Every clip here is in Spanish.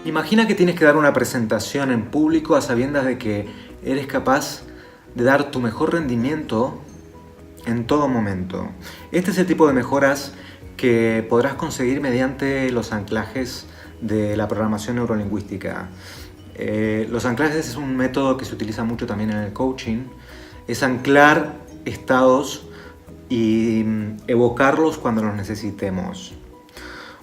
Imagina que tienes que dar una presentación en público a sabiendas de que eres capaz de dar tu mejor rendimiento en todo momento. Este es el tipo de mejoras que podrás conseguir mediante los anclajes de la programación neurolingüística. Los anclajes es un método que se utiliza mucho también en el coaching. Es anclar estados y evocarlos cuando los necesitemos.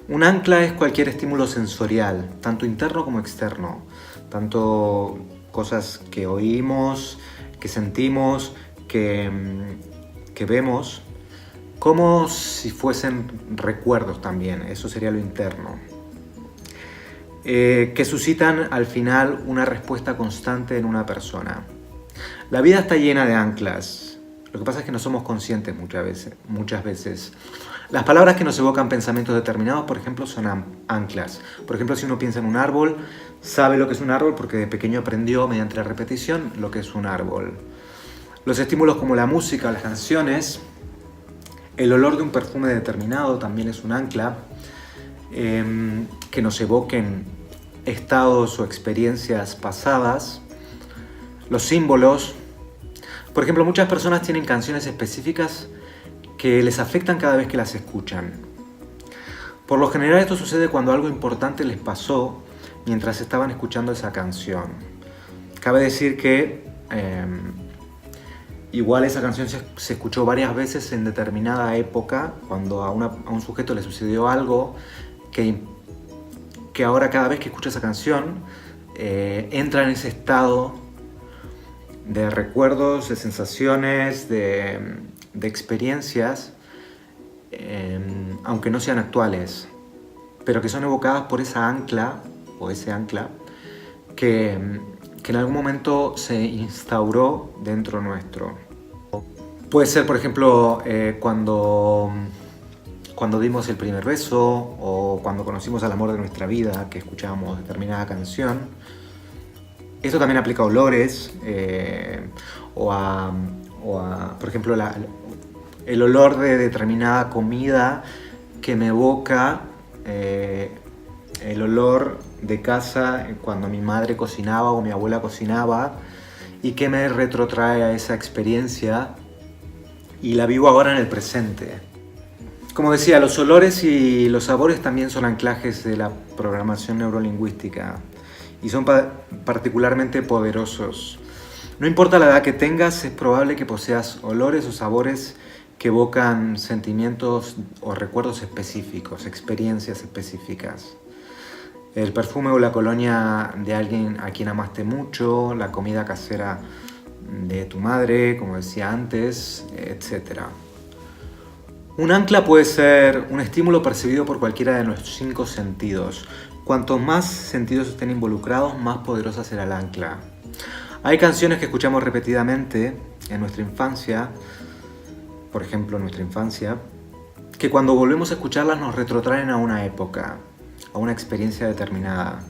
Un ancla es cualquier estímulo sensorial, tanto interno como externo, tanto cosas que oímos, que sentimos, que vemos, como si fuesen recuerdos también, eso sería lo interno, que suscitan al final una respuesta constante en una persona. La vida está llena de anclas, lo que pasa es que no somos conscientes muchas veces. Las palabras que nos evocan pensamientos determinados, por ejemplo, son anclas. Por ejemplo, si uno piensa en un árbol, sabe lo que es un árbol porque de pequeño aprendió mediante la repetición lo que es un árbol. Los estímulos como la música, las canciones, el olor de un perfume determinado también es un ancla, que nos evoquen estados o experiencias pasadas. Los símbolos. Por ejemplo, muchas personas tienen canciones específicas que les afectan cada vez que las escuchan. Por lo general esto sucede cuando algo importante les pasó mientras estaban escuchando esa canción. Cabe decir que igual esa canción se escuchó varias veces en determinada época, cuando a un sujeto le sucedió algo que ahora cada vez que escucha esa canción entra en ese estado de recuerdos, de sensaciones, de experiencias, aunque no sean actuales, pero que son evocadas por esa ancla o ese ancla que en algún momento se instauró dentro nuestro. Puede ser, por ejemplo, cuando dimos el primer beso o cuando conocimos al amor de nuestra vida, que escuchábamos determinada canción. Esto también aplica a olores por ejemplo, el olor de determinada comida que me evoca el olor de casa cuando mi madre cocinaba o mi abuela cocinaba y que me retrotrae a esa experiencia y la vivo ahora en el presente. Como decía, los olores y los sabores también son anclajes de la programación neurolingüística y son particularmente poderosos. No importa la edad que tengas, es probable que poseas olores o sabores que evocan sentimientos o recuerdos específicos, experiencias específicas. El perfume o la colonia de alguien a quien amaste mucho, la comida casera de tu madre, como decía antes, etc. Un ancla puede ser un estímulo percibido por cualquiera de nuestros 5 sentidos. Cuantos más sentidos estén involucrados, más poderosa será el ancla. Hay canciones que escuchamos repetidamente en nuestra infancia, por ejemplo en nuestra infancia, que cuando volvemos a escucharlas nos retrotraen a una época, a una experiencia determinada.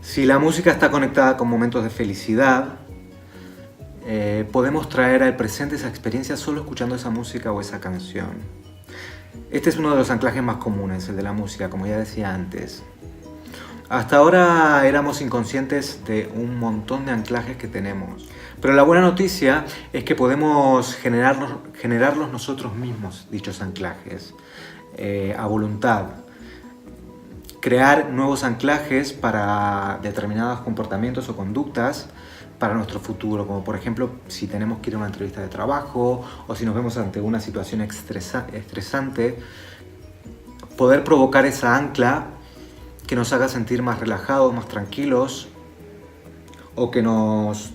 Si la música está conectada con momentos de felicidad, podemos traer al presente esa experiencia solo escuchando esa música o esa canción. Este es uno de los anclajes más comunes, el de la música, como ya decía antes. Hasta ahora éramos inconscientes de un montón de anclajes que tenemos. Pero la buena noticia es que podemos generarlos nosotros mismos, dichos anclajes, a voluntad. Crear nuevos anclajes para determinados comportamientos o conductas para nuestro futuro, como por ejemplo si tenemos que ir a una entrevista de trabajo o si nos vemos ante una situación estresante, poder provocar esa ancla que nos haga sentir más relajados, más tranquilos, o que nos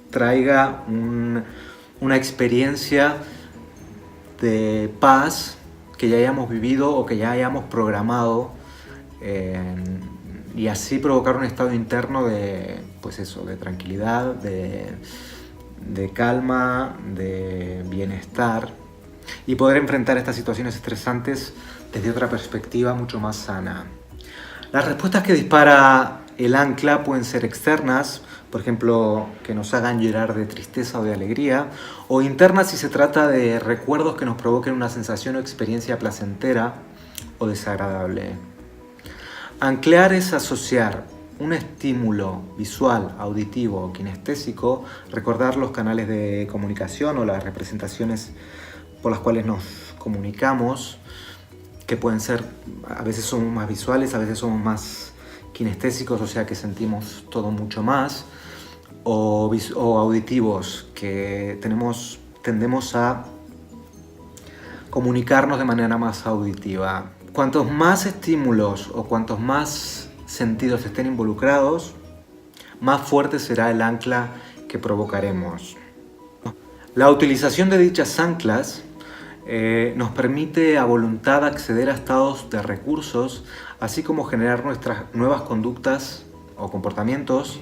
traiga una experiencia de paz que ya hayamos vivido o que ya hayamos programado, y así provocar un estado interno de tranquilidad, de calma, de bienestar, y poder enfrentar estas situaciones estresantes desde otra perspectiva mucho más sana. Las respuestas que dispara el ancla pueden ser externas, por ejemplo, que nos hagan llorar de tristeza o de alegría, o internas si se trata de recuerdos que nos provoquen una sensación o experiencia placentera o desagradable. Anclar es asociar un estímulo visual, auditivo o kinestésico, recordar los canales de comunicación o las representaciones por las cuales nos comunicamos, que pueden ser, a veces somos más visuales, a veces somos más kinestésicos, o sea que sentimos todo mucho más, o auditivos, que tendemos a comunicarnos de manera más auditiva. Cuantos más estímulos o cuantos más sentidos estén involucrados, más fuerte será el ancla que provocaremos. La utilización de dichas anclas nos permite a voluntad acceder a estados de recursos, así como generar nuestras nuevas conductas o comportamientos,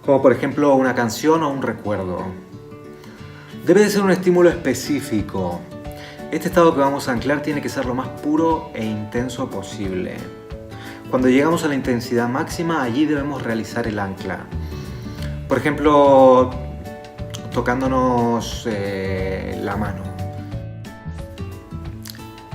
como por ejemplo una canción o un recuerdo. Debe de ser un estímulo específico. Este estado que vamos a anclar tiene que ser lo más puro e intenso posible. Cuando llegamos a la intensidad máxima, allí debemos realizar el ancla. Por ejemplo, tocándonos la mano.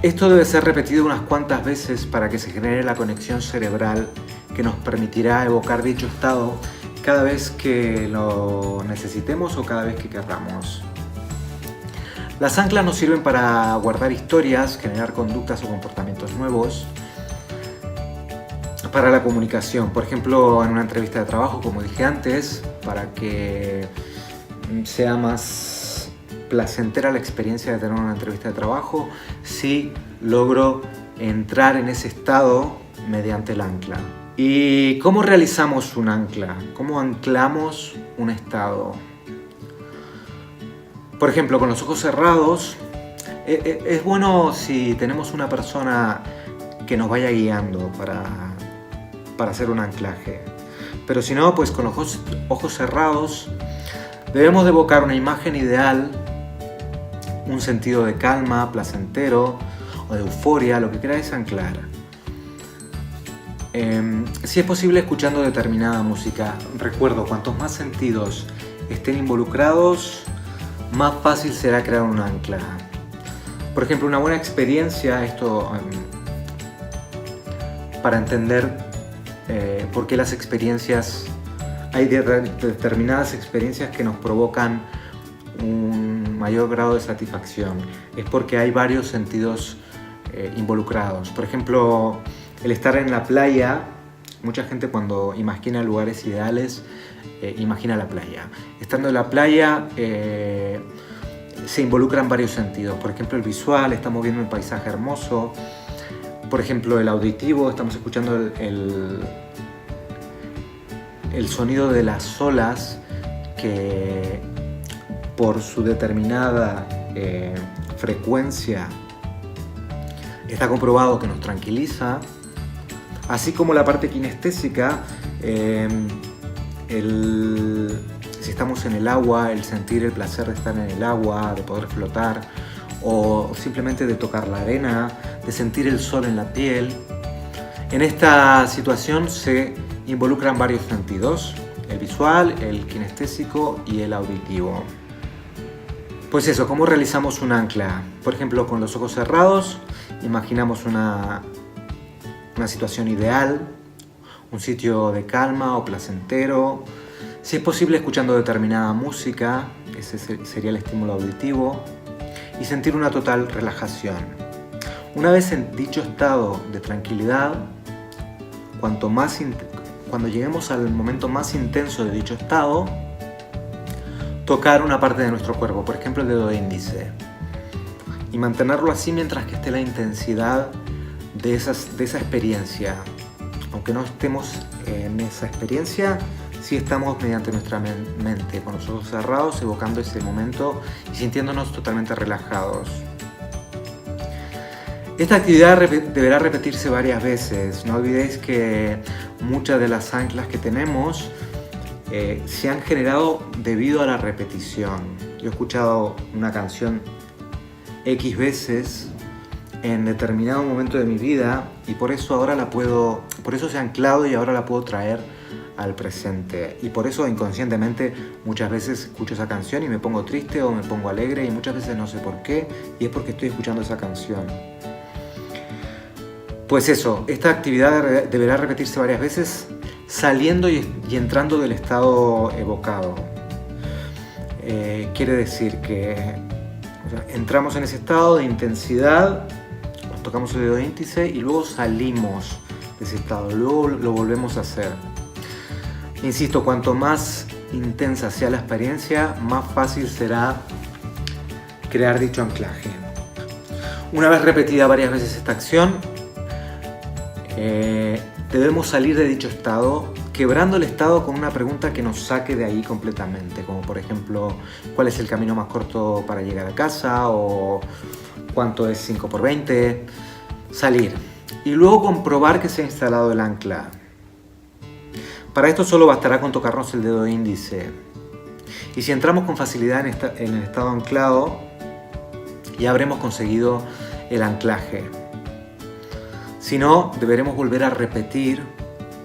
Esto debe ser repetido unas cuantas veces para que se genere la conexión cerebral que nos permitirá evocar dicho estado cada vez que lo necesitemos o cada vez que querramos. Las anclas nos sirven para guardar historias, generar conductas o comportamientos nuevos, para la comunicación, por ejemplo, en una entrevista de trabajo, como dije antes, para que sea más placentera la experiencia de tener una entrevista de trabajo, si logro entrar en ese estado mediante el ancla. ¿Y cómo realizamos un ancla? ¿Cómo anclamos un estado? Por ejemplo, con los ojos cerrados, es bueno si tenemos una persona que nos vaya guiando para hacer un anclaje. Pero si no, pues con los ojos cerrados debemos de evocar una imagen ideal, un sentido de calma, placentero o de euforia, lo que queráis anclar. Si es posible, escuchando determinada música. Recuerdo, cuantos más sentidos estén involucrados, más fácil será crear un ancla. Por ejemplo, una buena experiencia, esto para entender por qué las experiencias, hay determinadas experiencias que nos provocan un mayor grado de satisfacción. Es porque hay varios sentidos involucrados. Por ejemplo, el estar en la playa, mucha gente cuando imagina lugares ideales, imagina la playa. Estando en la playa se involucran varios sentidos. Por ejemplo, el visual, estamos viendo un paisaje hermoso. Por ejemplo, el auditivo, estamos escuchando el sonido de las olas que por su determinada frecuencia está comprobado que nos tranquiliza. Así como la parte kinestésica, si estamos en el agua, el sentir el placer de estar en el agua, de poder flotar, o simplemente de tocar la arena, de sentir el sol en la piel. En esta situación se involucran varios sentidos, el visual, el kinestésico y el auditivo. Pues eso, ¿cómo realizamos un ancla? Por ejemplo, con los ojos cerrados, imaginamos una situación ideal, un sitio de calma o placentero. Si es posible, escuchando determinada música, ese sería el estímulo auditivo, y sentir una total relajación. Una vez en dicho estado de tranquilidad, cuando lleguemos al momento más intenso de dicho estado, tocar una parte de nuestro cuerpo, por ejemplo el dedo índice, y mantenerlo así mientras que esté la intensidad de esa experiencia. Aunque no estemos en esa experiencia, sí estamos mediante nuestra mente, con los ojos cerrados, evocando ese momento y sintiéndonos totalmente relajados. Esta actividad deberá repetirse varias veces. No olvidéis que muchas de las anclas que tenemos se han generado debido a la repetición. Yo he escuchado una canción X veces en determinado momento de mi vida y por eso se ha anclado y ahora la puedo traer al presente. Y por eso inconscientemente muchas veces escucho esa canción y me pongo triste o me pongo alegre, y muchas veces no sé por qué, y es porque estoy escuchando esa canción. Pues eso, esta actividad deberá repetirse varias veces, saliendo y entrando del estado evocado. Quiere decir que entramos en ese estado de intensidad, tocamos el dedo índice y luego salimos de ese estado, luego lo volvemos a hacer. Insisto, cuanto más intensa sea la experiencia, más fácil será crear dicho anclaje. Una vez repetida varias veces esta acción, debemos salir de dicho estado, quebrando el estado con una pregunta que nos saque de ahí completamente, como por ejemplo, ¿cuál es el camino más corto para llegar a casa? O ¿cuánto es 5 por 20? Salir. Y luego comprobar que se ha instalado el ancla. Para esto solo bastará con tocarnos el dedo índice. Y si entramos con facilidad en el estado anclado, ya habremos conseguido el anclaje. Si no, deberemos volver a repetir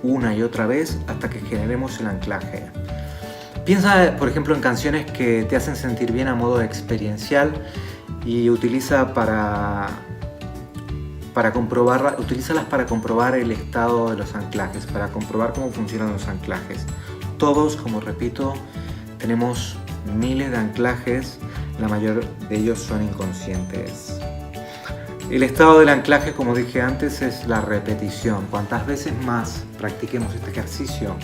una y otra vez hasta que generemos el anclaje. Piensa, por ejemplo, en canciones que te hacen sentir bien a modo experiencial y utilízalas para comprobar el estado de los anclajes, para comprobar cómo funcionan los anclajes. Todos, como repito, tenemos miles de anclajes, la mayor de ellos son inconscientes. El estado del anclaje, como dije antes, es la repetición. Cuantas veces más practiquemos este ejercicio,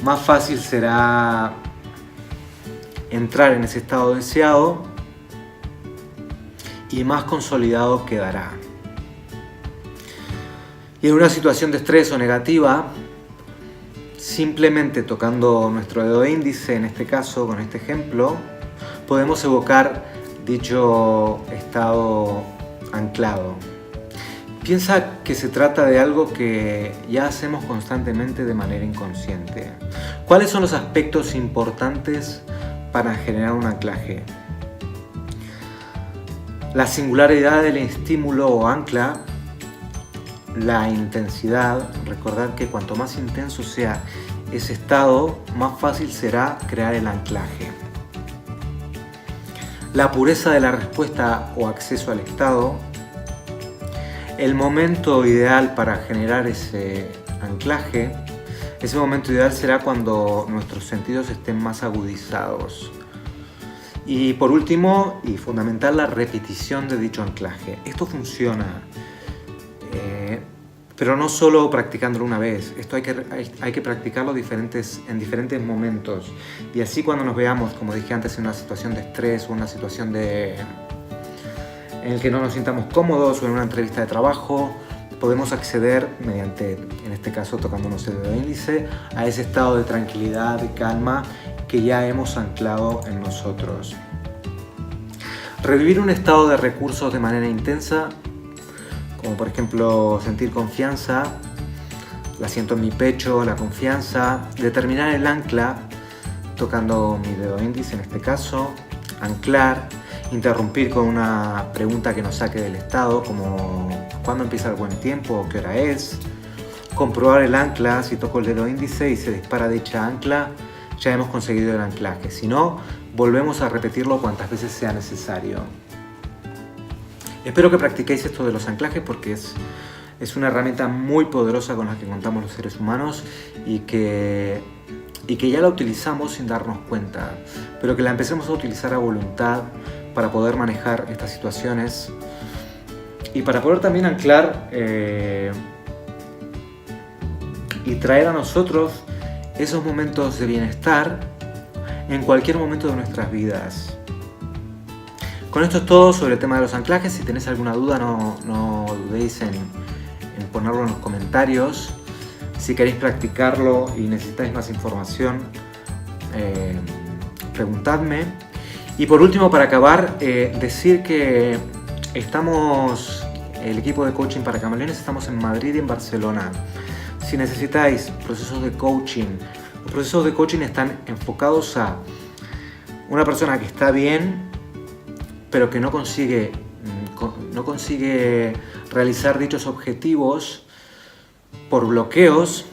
más fácil será entrar en ese estado deseado y más consolidado quedará. Y en una situación de estrés o negativa, simplemente tocando nuestro dedo índice, en este caso, con este ejemplo, podemos evocar dicho estado anclado. Piensa que se trata de algo que ya hacemos constantemente de manera inconsciente. ¿Cuáles son los aspectos importantes para generar un anclaje? La singularidad del estímulo o ancla, la intensidad, recordad que cuanto más intenso sea ese estado, más fácil será crear el anclaje. La pureza de la respuesta o acceso al estado, el momento ideal para generar ese anclaje, ese momento ideal será cuando nuestros sentidos estén más agudizados. Y por último, y fundamental, la repetición de dicho anclaje. Esto funciona, pero no solo practicándolo una vez. Esto hay que practicarlo en diferentes momentos. Y así cuando nos veamos, como dije antes, en una situación de estrés o una situación en el que no nos sintamos cómodos o en una entrevista de trabajo, podemos acceder mediante, en este caso tocándonos el dedo índice, a ese estado de tranquilidad y calma que ya hemos anclado en nosotros. Revivir un estado de recursos de manera intensa, como por ejemplo sentir confianza, la siento en mi pecho, la confianza, determinar el ancla tocando mi dedo índice en este caso, anclar, interrumpir con una pregunta que nos saque del estado, como ¿cuándo empieza el buen tiempo? ¿Qué hora es? Comprobar el ancla, si toco el dedo índice y se dispara dicha ancla, ya hemos conseguido el anclaje. Si no, volvemos a repetirlo cuantas veces sea necesario. Espero que practiquéis esto de los anclajes porque es una herramienta muy poderosa con la que contamos los seres humanos y que ya la utilizamos sin darnos cuenta, pero que la empecemos a utilizar a voluntad para poder manejar estas situaciones y para poder también anclar y traer a nosotros esos momentos de bienestar en cualquier momento de nuestras vidas. Con esto es todo sobre el tema de los anclajes. Si tenéis alguna duda, no dudéis en ponerlo en los comentarios. Si queréis practicarlo y necesitáis más información, preguntadme. Y por último, para acabar, decir que el equipo de coaching para camaleones, estamos en Madrid y en Barcelona. Si necesitáis procesos de coaching, los procesos de coaching están enfocados a una persona que está bien, pero que no consigue realizar dichos objetivos por bloqueos,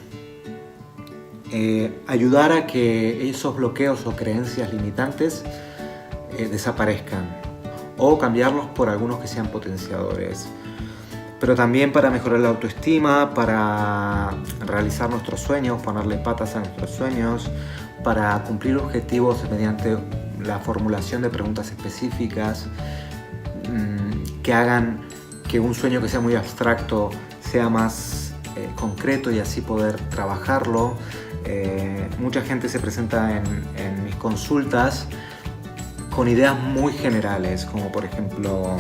ayudar a que esos bloqueos o creencias limitantes desaparezcan o cambiarlos por algunos que sean potenciadores. pero también para mejorar la autoestima, para realizar nuestros sueños, ponerle patas a nuestros sueños, para cumplir objetivos mediante la formulación de preguntas específicas que hagan que un sueño que sea muy abstracto sea más concreto y así poder trabajarlo. Mucha gente se presenta en mis consultas con ideas muy generales, como por ejemplo,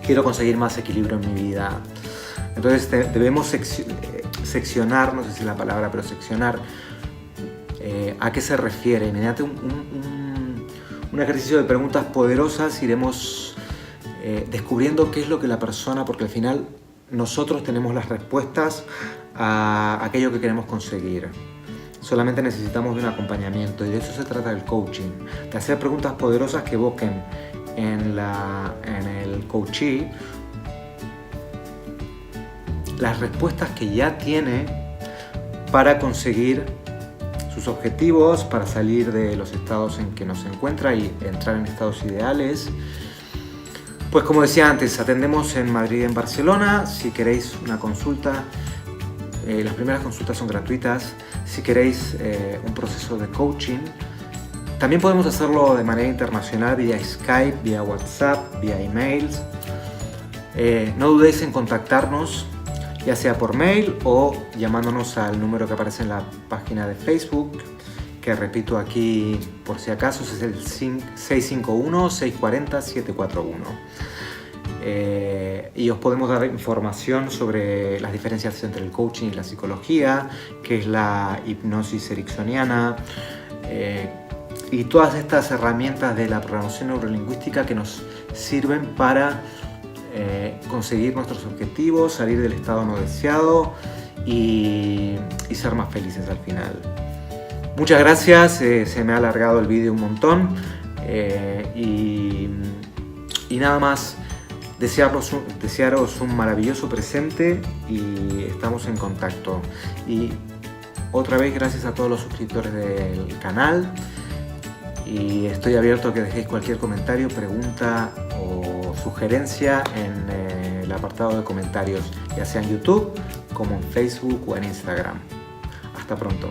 quiero conseguir más equilibrio en mi vida. Entonces debemos seccionar, no sé si es la palabra, pero seccionar a qué se refiere. Mediante un ejercicio de preguntas poderosas iremos descubriendo qué es lo que la persona, porque al final nosotros tenemos las respuestas a aquello que queremos conseguir. Solamente necesitamos de un acompañamiento, y de eso se trata el coaching, de hacer preguntas poderosas que evoquen en el coachee las respuestas que ya tiene para conseguir sus objetivos, para salir de los estados en que nos encuentra y entrar en estados ideales. Pues como decía antes, atendemos en Madrid y en Barcelona. Si queréis una consulta, las primeras consultas son gratuitas. Si queréis un proceso de coaching, también podemos hacerlo de manera internacional, vía Skype, vía WhatsApp, vía emails. No dudéis en contactarnos, ya sea por mail o llamándonos al número que aparece en la página de Facebook, que repito aquí por si acaso, es el 651-640-741. Y os podemos dar información sobre las diferencias entre el coaching y la psicología, qué es la hipnosis ericksoniana, y todas estas herramientas de la programación neurolingüística que nos sirven para conseguir nuestros objetivos, salir del estado no deseado y ser más felices al final. Muchas gracias, se me ha alargado el vídeo un montón, y nada más. Desearos un maravilloso presente y estamos en contacto. Y otra vez gracias a todos los suscriptores del canal, y estoy abierto a que dejéis cualquier comentario, pregunta o sugerencia en el apartado de comentarios, ya sea en YouTube como en Facebook o en Instagram. Hasta pronto.